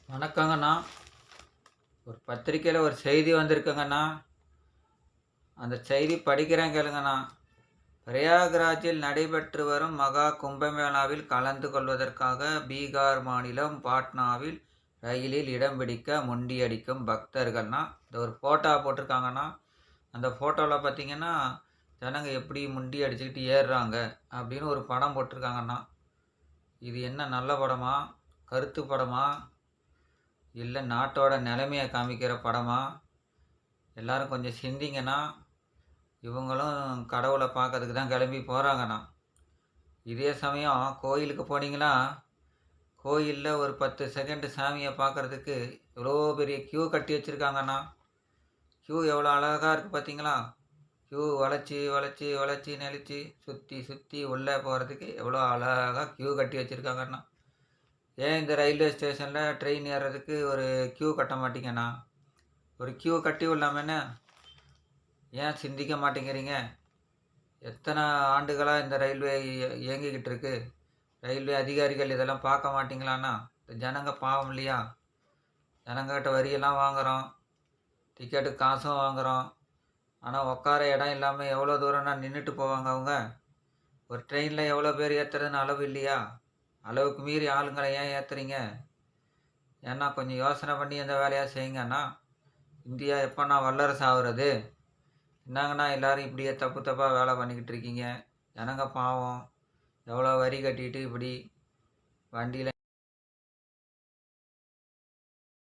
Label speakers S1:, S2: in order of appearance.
S1: வணக்கங்கண்ணா. ஒரு பத்திரிக்கையில ஒரு செய்தி வந்திருக்குங்கண்ணா. அந்த செய்தி படிக்கிறேன் கேளுங்கண்ணா. பிரயாக்ராஜில் நடைபெற்று வரும் மகா கும்பமேளாவில் கலந்து கொள்வதற்காக பீகார் மாநிலம் பாட்னாவில் ரயிலில் இடம் பிடிக்க முண்டியடிக்கும் பக்தர்கள்னா, இந்த ஒரு ஃபோட்டோ போட்டிருக்காங்கண்ணா. அந்த ஃபோட்டோவில் பார்த்தீங்கன்னா, ஜனங்க எப்படி முண்டி அடிச்சுக்கிட்டு ஏறுறாங்க அப்படின்னு ஒரு படம் போட்டிருக்காங்கண்ணா. இது என்ன நல்ல படமா? கருத்து படமா? இல்லை நாட்டோட நிலைமையை காமிக்கிற படமா? எல்லாரும் கொஞ்சம் சிந்திங்கன்னா. இவங்களும் கடவுளை பார்க்கறதுக்கு தான் கிளம்பி போகிறாங்கண்ணா. இதே சமயம் கோயிலுக்கு போனீங்கன்னா, கோயிலில் ஒரு 10 செகண்டு சாமியை பார்க்குறதுக்கு எவ்வளோ பெரிய க்யூ கட்டி வச்சுருக்காங்கண்ணா. க்யூ எவ்வளோ அழகாக இருக்குது பார்த்தீங்களா? க்யூ வளைச்சி வளைச்சி வளைச்சி நெளிச்சு சுற்றி சுற்றி உள்ளே போகிறதுக்கு எவ்வளோ அழகாக க்யூ கட்டி வச்சுருக்காங்கண்ணா. ஏன் இந்த ரயில்வே ஸ்டேஷனில் ட்ரெயின் ஏறுறதுக்கு ஒரு க்யூ கட்ட மாட்டீங்கண்ணா? ஒரு க்யூ கட்டி விடலாமேண்ணே. ஏன் சிந்திக்க மாட்டேங்கிறீங்க? எத்தனை ஆண்டுகளாக இந்த ரயில்வே இயங்கிக்கிட்டு இருக்கு. ரயில்வே அதிகாரிகள் இதெல்லாம் பார்க்க மாட்டிங்களாண்ணா? இந்த ஜனங்க பாவம் இல்லையா? ஜனங்கிட்ட வரியெல்லாம் வாங்குகிறோம், டிக்கெட்டு காசும் வாங்குகிறோம். ஆனால் உட்கார இடம் இல்லாமல் எவ்வளோ தூரம்னா நின்றுட்டு போவாங்க அவங்க. ஒரு ட்ரெயினில் எவ்வளோ பேர் ஏற்றுறதுன்னு அளவு இல்லையா? அளவுக்கு மீறி ஆளுங்களை ஏன் ஏற்றுறீங்க? ஏன்னா கொஞ்சம் யோசனை பண்ணி எந்த வேலையாக செய்யுங்கண்ணா. இந்தியா எப்போண்ணா வல்லரசு ஆகுறது? என்னங்கண்ணா எல்லோரும் இப்படியே தப்பு தப்பாக வேலை பண்ணிக்கிட்டு இருக்கீங்க? ஜனங்க பாவம் எவ்வளோ வரி கட்டிட்டு இப்படி வண்டியில்